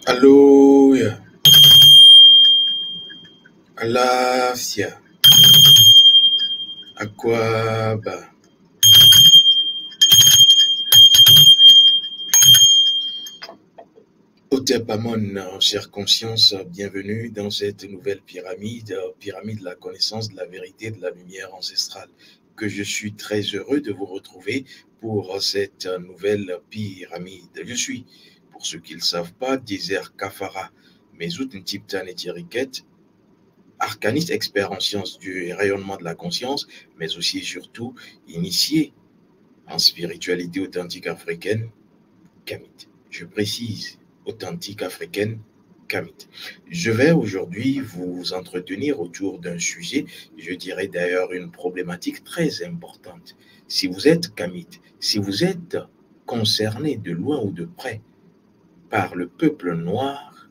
Alléluia, àlàáfíà, Akwaba. Otepamon, chère conscience, bienvenue dans cette nouvelle pyramide, pyramide de la connaissance, de la vérité, de la lumière ancestrale, que je suis très heureux de vous retrouver pour cette nouvelle pyramide. Je suis, pour ceux qui ne le savent pas, Désert Kafara, Mesout Ntiptan et Thierriquette, arcaniste expert en sciences du rayonnement de la conscience, mais aussi et surtout initié en spiritualité authentique africaine, Kamit. Je précise, authentique africaine, Kamit. Je vais aujourd'hui vous entretenir autour d'un sujet, je dirais d'ailleurs une problématique très importante. Si vous êtes Kamit, si vous êtes concerné de loin ou de près par le peuple noir,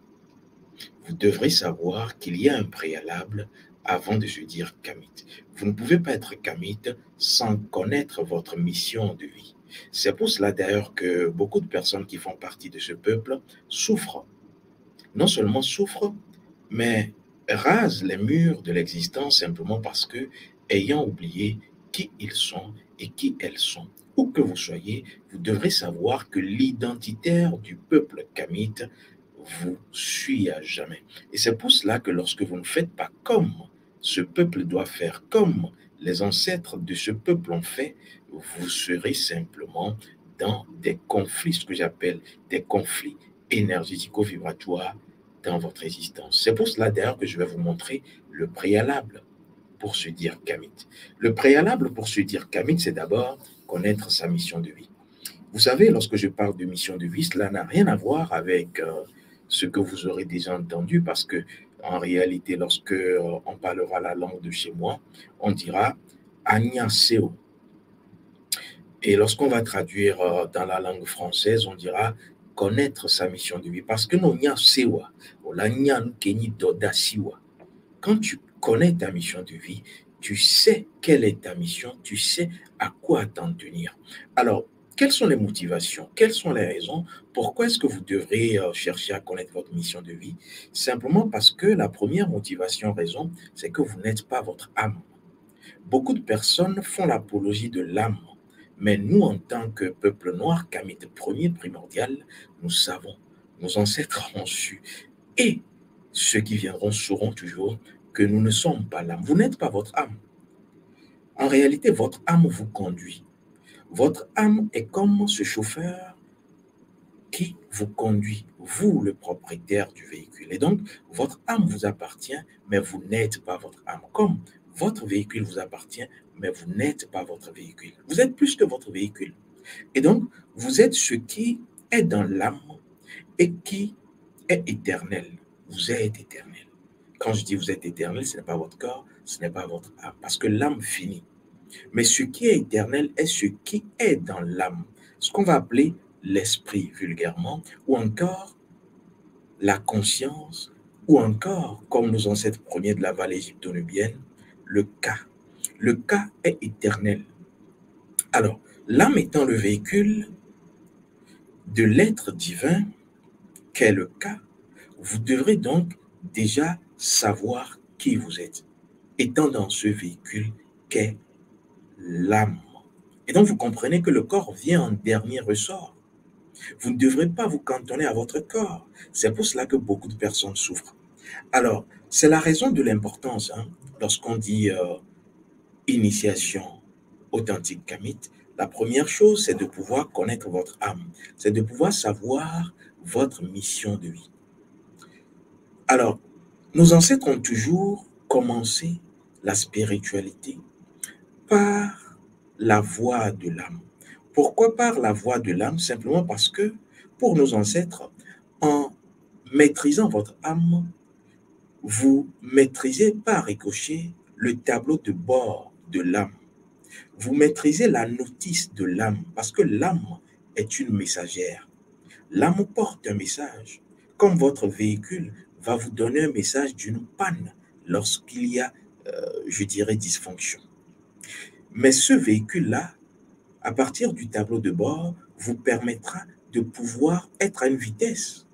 vous devrez savoir qu'il y a un préalable avant de se dire Kamit. Vous ne pouvez pas être Kamit sans connaître votre mission de vie. C'est pour cela d'ailleurs que beaucoup de personnes qui font partie de ce peuple souffrent. Non seulement souffrent, mais rasent les murs de l'existence simplement parce que, ayant oublié qui ils sont et qui elles sont, où que vous soyez, vous devrez savoir que l'identitaire du peuple kamite vous suit à jamais. Et c'est pour cela que lorsque vous ne faites pas comme ce peuple doit faire, comme les ancêtres de ce peuple ont fait, vous serez simplement dans des conflits, ce que j'appelle des conflits énergético-vibratoires dans votre existence. C'est pour cela d'ailleurs que je vais vous montrer le préalable pour se dire Kamit. Le préalable pour se dire Kamit, c'est d'abord connaître sa mission de vie. Vous savez, lorsque je parle de mission de vie, cela n'a rien à voir avec ce que vous aurez déjà entendu, parce que en réalité, lorsque on parlera la langue de chez moi, on dira Agnaseo. Et lorsqu'on va traduire dans la langue française, on dira connaître sa mission de vie. Parce que non, sewa, quand tu connais ta mission de vie, tu sais quelle est ta mission, tu sais à quoi t'en tenir. Alors, quelles sont les motivations? Quelles sont les raisons? Pourquoi est-ce que vous devrez chercher à connaître votre mission de vie? Simplement parce que la première motivation, raison, c'est que vous n'êtes pas votre âme. Beaucoup de personnes font l'apologie de l'âme, mais nous, en tant que peuple noir, Kamit premier primordial, nous savons, nos ancêtres ont su, et ceux qui viendront sauront toujours que nous ne sommes pas l'âme. Vous n'êtes pas votre âme. En réalité, votre âme vous conduit. Votre âme est comme ce chauffeur qui vous conduit, vous, le propriétaire du véhicule. Et donc, votre âme vous appartient, mais vous n'êtes pas votre âme. Comme votre véhicule vous appartient, mais vous n'êtes pas votre véhicule. Vous êtes plus que votre véhicule. Et donc, vous êtes ce qui est dans l'âme et qui est éternel. Vous êtes éternel. Quand je dis vous êtes éternel, ce n'est pas votre corps, ce n'est pas votre âme, parce que l'âme finit. Mais ce qui est éternel est ce qui est dans l'âme, ce qu'on va appeler l'esprit vulgairement, ou encore la conscience, ou encore, comme nos ancêtres premiers de la vallée égypto-nubienne, le cas. Le cas est éternel. Alors, l'âme étant le véhicule de l'être divin, qu'est le cas, vous devrez donc déjà savoir qui vous êtes, étant dans ce véhicule qu'est l'âme. Et donc vous comprenez que le corps vient en dernier ressort. Vous ne devrez pas vous cantonner à votre corps. C'est pour cela que beaucoup de personnes souffrent. Alors, c'est la raison de l'importance, lorsqu'on dit initiation authentique Kamit, la première chose, c'est de pouvoir connaître votre âme, c'est de pouvoir savoir votre mission de vie. Alors, nos ancêtres ont toujours commencé la spiritualité par la voie de l'âme. Pourquoi par la voie de l'âme? Simplement parce que pour nos ancêtres, en maîtrisant votre âme, vous maîtrisez par ricochet le tableau de bord de l'âme. Vous maîtrisez la notice de l'âme parce que l'âme est une messagère. L'âme porte un message. Comme votre véhicule va vous donner un message d'une panne lorsqu'il y a, je dirais, dysfonction. Mais ce véhicule-là, à partir du tableau de bord, vous permettra de pouvoir être à une vitesse.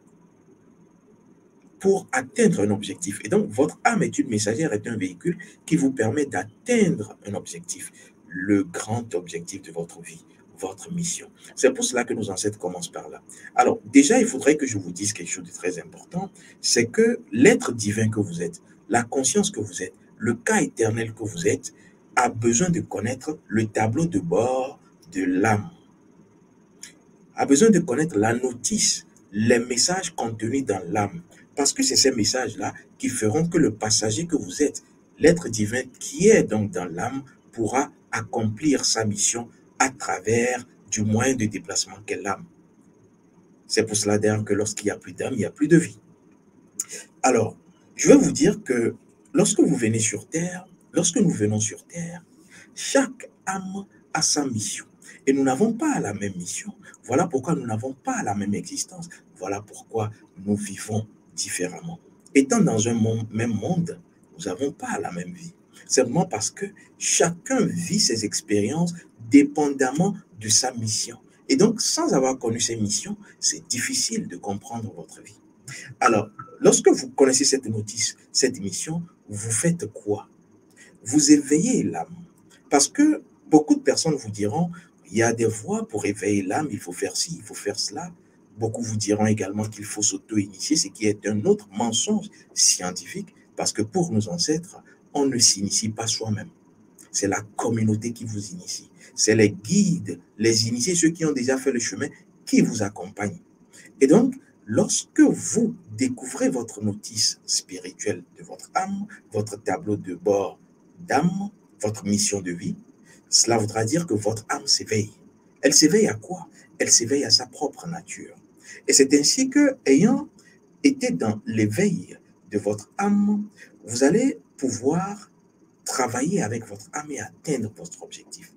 pour atteindre un objectif. Et donc, votre âme est une messagère, est un véhicule qui vous permet d'atteindre un objectif, le grand objectif de votre vie, votre mission. C'est pour cela que nos ancêtres commencent par là. Alors, déjà, il faudrait que je vous dise quelque chose de très important, c'est que l'être divin que vous êtes, la conscience que vous êtes, le cas éternel que vous êtes, a besoin de connaître le tableau de bord de l'âme, a besoin de connaître la notice, les messages contenus dans l'âme. Parce que c'est ces messages-là qui feront que le passager que vous êtes, l'être divin qui est donc dans l'âme, pourra accomplir sa mission à travers du moyen de déplacement qu'est l'âme. C'est pour cela d'ailleurs que lorsqu'il n'y a plus d'âme, il n'y a plus de vie. Alors, je vais vous dire que lorsque vous venez sur Terre, lorsque nous venons sur Terre, chaque âme a sa mission. Et nous n'avons pas la même mission. Voilà pourquoi nous n'avons pas la même existence. Voilà pourquoi nous vivons différemment. Étant dans un même monde, nous n'avons pas la même vie. Simplement parce que chacun vit ses expériences dépendamment de sa mission. Et donc, sans avoir connu ses missions, c'est difficile de comprendre votre vie. Alors, lorsque vous connaissez cette notice, cette mission, vous faites quoi? Vous éveillez l'âme. Parce que beaucoup de personnes vous diront, il y a des voies pour éveiller l'âme, il faut faire ci, il faut faire cela. Beaucoup vous diront également qu'il faut s'auto-initier, ce qui est un autre mensonge scientifique, parce que pour nos ancêtres, on ne s'initie pas soi-même. C'est la communauté qui vous initie. C'est les guides, les initiés, ceux qui ont déjà fait le chemin, qui vous accompagnent. Et donc, lorsque vous découvrez votre notice spirituelle de votre âme, votre tableau de bord d'âme, votre mission de vie, cela voudra dire que votre âme s'éveille. Elle s'éveille à quoi? Elle s'éveille à sa propre nature. Et c'est ainsi que, ayant été dans l'éveil de votre âme, vous allez pouvoir travailler avec votre âme et atteindre votre objectif.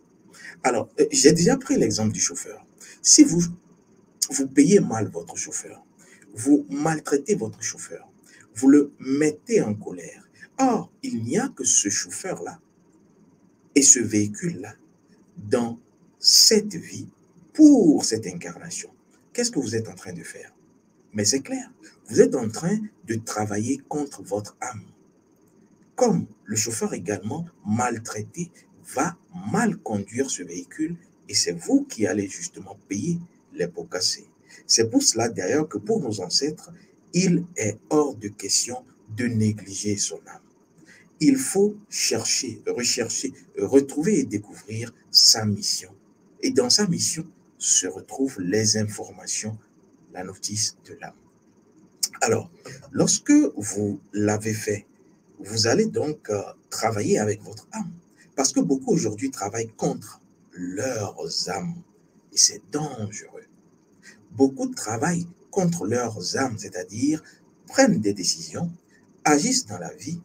Alors, j'ai déjà pris l'exemple du chauffeur. Si vous payez mal votre chauffeur, vous maltraitez votre chauffeur, vous le mettez en colère. Or, il n'y a que ce chauffeur-là et ce véhicule-là dans cette vie pour cette incarnation. Qu'est-ce que vous êtes en train de faire? Mais c'est clair, vous êtes en train de travailler contre votre âme. Comme le chauffeur également maltraité va mal conduire ce véhicule et c'est vous qui allez justement payer les pots cassés. C'est pour cela d'ailleurs que pour nos ancêtres, il est hors de question de négliger son âme. Il faut chercher, rechercher, retrouver et découvrir sa mission. Et dans sa mission se retrouvent les informations, la notice de l'âme. Alors, lorsque vous l'avez fait, vous allez donc travailler avec votre âme. Parce que beaucoup aujourd'hui travaillent contre leurs âmes. Et c'est dangereux. Beaucoup travaillent contre leurs âmes, c'est-à-dire prennent des décisions, agissent dans la vie,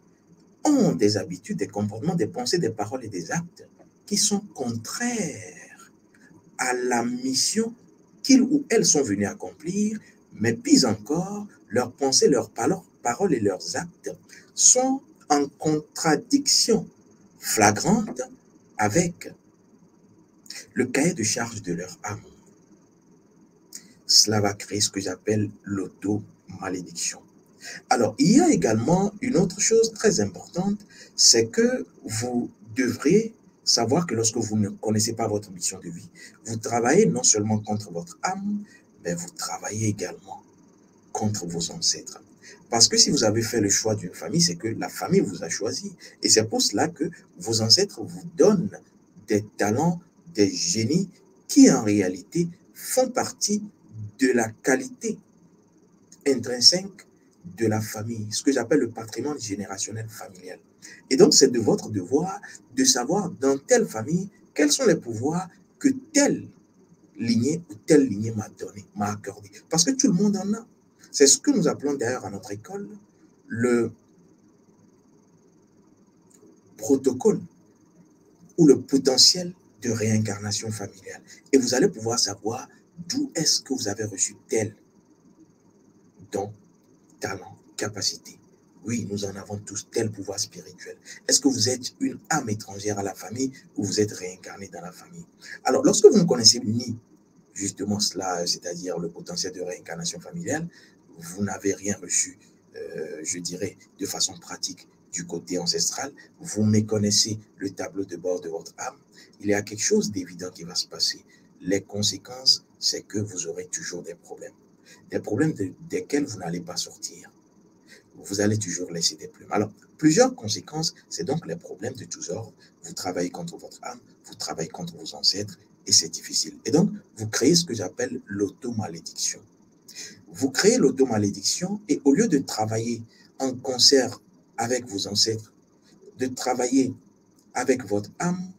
ont des habitudes, des comportements, des pensées, des paroles et des actes qui sont contraires à la mission qu'ils ou elles sont venus accomplir, mais pis encore, leurs pensées, leurs paroles et leurs actes sont en contradiction flagrante avec le cahier de charge de leur âme. Cela va créer ce que j'appelle l'auto-malédiction. Alors, il y a également une autre chose très importante, c'est que vous devrez savoir que lorsque vous ne connaissez pas votre mission de vie, vous travaillez non seulement contre votre âme, mais vous travaillez également contre vos ancêtres. Parce que si vous avez fait le choix d'une famille, c'est que la famille vous a choisi. Et c'est pour cela que vos ancêtres vous donnent des talents, des génies qui en réalité font partie de la qualité intrinsèque de la famille, ce que j'appelle le patrimoine générationnel familial. Et donc, c'est de votre devoir de savoir dans telle famille, quels sont les pouvoirs que telle lignée ou telle lignée m'a donné, m'a accordé. Parce que tout le monde en a. C'est ce que nous appelons d'ailleurs à notre école le protocole ou le potentiel de réincarnation familiale. Et vous allez pouvoir savoir d'où est-ce que vous avez reçu tel don, talent, capacité. Oui, nous en avons tous tel pouvoir spirituel. Est-ce que vous êtes une âme étrangère à la famille ou vous êtes réincarné dans la famille? Alors, lorsque vous ne connaissez ni justement cela, c'est-à-dire le potentiel de réincarnation familiale, vous n'avez rien reçu je dirais, de façon pratique du côté ancestral, vous méconnaissez le tableau de bord de votre âme, il y a quelque chose d'évident qui va se passer. Les conséquences, c'est que vous aurez toujours des problèmes desquels vous n'allez pas sortir. Vous allez toujours laisser des plumes. Alors, plusieurs conséquences, c'est donc les problèmes de tous ordres. Vous travaillez contre votre âme, vous travaillez contre vos ancêtres, et c'est difficile. Et donc, vous créez ce que j'appelle l'automalédiction. Vous créez l'automalédiction et au lieu de travailler en concert avec vos ancêtres, de travailler avec votre âme,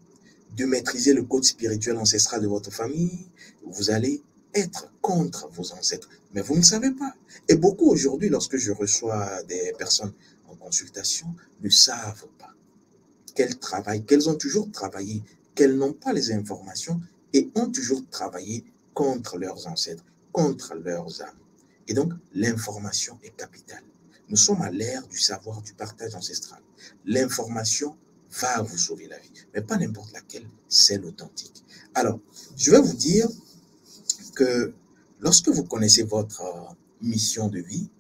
de maîtriser le code spirituel ancestral de votre famille, vous allez être contre vos ancêtres. Mais vous ne savez pas. Et beaucoup aujourd'hui, lorsque je reçois des personnes en consultation, ne savent pas qu'elles travaillent, qu'elles ont toujours travaillé, qu'elles n'ont pas les informations et ont toujours travaillé contre leurs ancêtres, contre leurs âmes. Et donc, l'information est capitale. Nous sommes à l'ère du savoir, du partage ancestral. L'information va vous sauver la vie, mais pas n'importe laquelle, c'est l'authentique. Alors, je vais vous dire que lorsque vous connaissez votre mission de vie,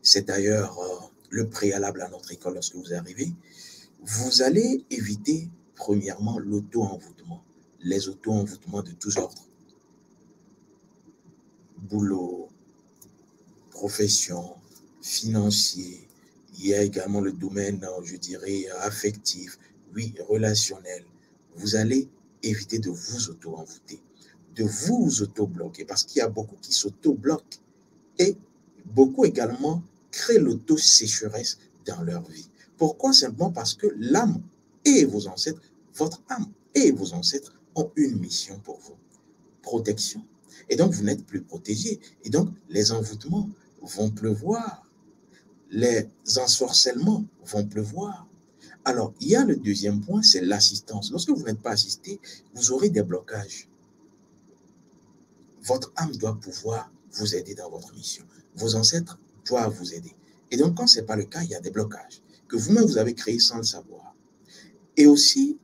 c'est d'ailleurs le préalable à notre école lorsque vous arrivez, vous allez éviter premièrement l'auto-envoûtement, les auto-envoûtements de tous ordres. Boulot, profession, financier, il y a également le domaine, je dirais, affectif, oui, relationnel. Vous allez éviter de vous auto-envoûter, de vous auto-bloquer, parce qu'il y a beaucoup qui s'auto-bloquent et beaucoup également créent l'auto-sécheresse dans leur vie. Pourquoi? Simplement parce que l'âme et vos ancêtres, votre âme et vos ancêtres ont une mission pour vous, protection. Et donc, vous n'êtes plus protégé. Et donc, les envoûtements vont pleuvoir. Les ensorcellements vont pleuvoir. Alors, il y a le deuxième point, c'est l'assistance. Lorsque vous n'êtes pas assisté, vous aurez des blocages. Votre âme doit pouvoir vous aider dans votre mission. Vos ancêtres doivent vous aider. Et donc, quand ce n'est pas le cas, il y a des blocages que vous-même vous avez créés sans le savoir. Et aussi,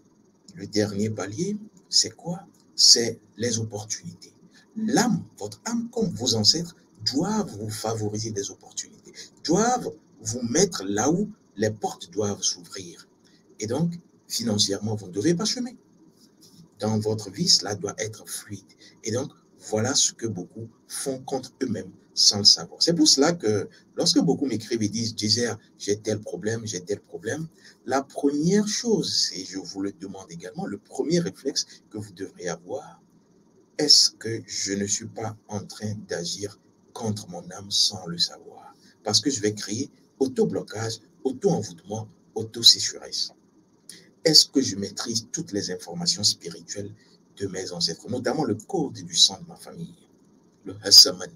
le dernier palier, c'est quoi? C'est les opportunités. L'âme, votre âme, comme vos ancêtres, doivent vous favoriser des opportunités, doivent vous mettre là où les portes doivent s'ouvrir. Et donc, financièrement, vous ne devez pas chômer. Dans votre vie, cela doit être fluide. Et donc, voilà ce que beaucoup font contre eux-mêmes sans le savoir. C'est pour cela que lorsque beaucoup m'écrivent et disent, Désert, j'ai tel problème, la première chose, et je vous le demande également, le premier réflexe que vous devrez avoir, est-ce que je ne suis pas en train d'agir contre mon âme sans le savoir? Parce que je vais créer auto-blocage, auto-envoûtement, auto-sécheresse. Est-ce que je maîtrise toutes les informations spirituelles de mes ancêtres, notamment le code du sang de ma famille, le Hassaman?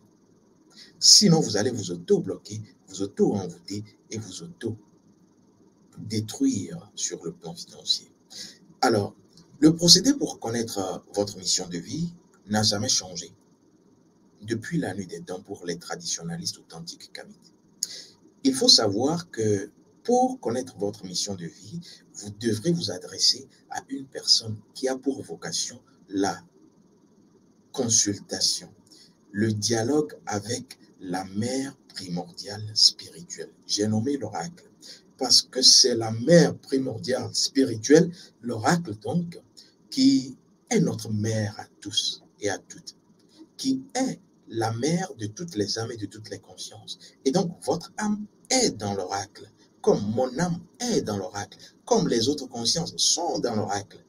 Sinon, vous allez vous auto-bloquer, vous auto-envoûter et vous auto-détruire sur le plan financier. Alors, le procédé pour connaître votre mission de vie n'a jamais changé depuis la nuit des temps pour les traditionalistes authentiques kamites. Il faut savoir que pour connaître votre mission de vie, vous devrez vous adresser à une personne qui a pour vocation la consultation, le dialogue avec la mère primordiale spirituelle. J'ai nommé l'oracle parce que c'est la mère primordiale spirituelle, l'oracle donc, qui est notre mère à tous et à toutes, qui est la mère de toutes les âmes et de toutes les consciences. Et donc, votre âme est dans l'oracle, comme mon âme est dans l'oracle, comme les autres consciences sont dans l'oracle.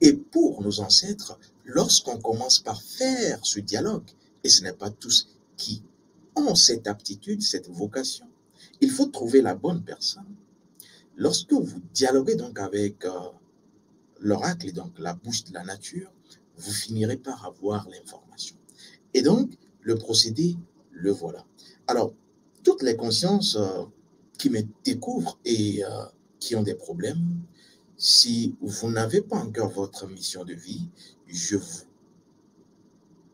Et pour nos ancêtres, lorsqu'on commence par faire ce dialogue, et ce n'est pas tous qui ont cette aptitude, cette vocation, il faut trouver la bonne personne. Lorsque vous dialoguez donc avec l'oracle, et donc la bouche de la nature, vous finirez par avoir l'information. Et donc, le procédé, le voilà. Alors, toutes les consciences qui me découvrent et qui ont des problèmes, si vous n'avez pas encore votre mission de vie, je vous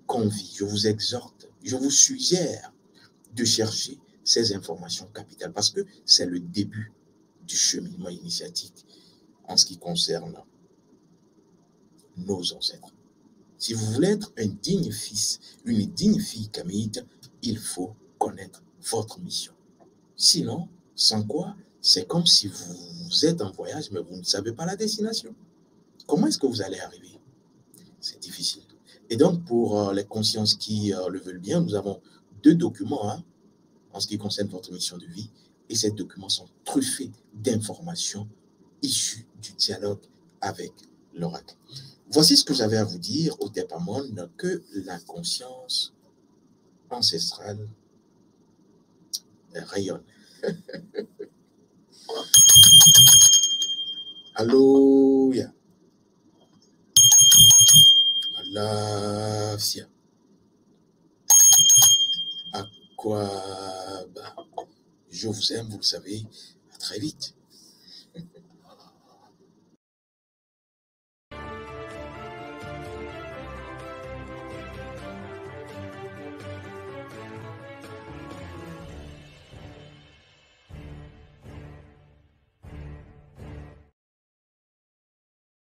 convie, je vous exhorte, je vous suggère de chercher ces informations capitales parce que c'est le début du cheminement initiatique en ce qui concerne nos ancêtres. Si vous voulez être un digne fils, une digne fille kamite, il faut connaître votre mission. Sinon, sans quoi, c'est comme si vous êtes en voyage, mais vous ne savez pas la destination. Comment est-ce que vous allez arriver? C'est difficile. Et donc, pour les consciences qui le veulent bien, nous avons deux documents hein, en ce qui concerne votre mission de vie. Et ces documents sont truffés d'informations issues du dialogue avec l'oracle. Voici ce que j'avais à vous dire au Tepamon, que la conscience ancestrale rayonne. Alléluia. Alafia. Aquaba. Je vous aime, vous le savez. À très vite.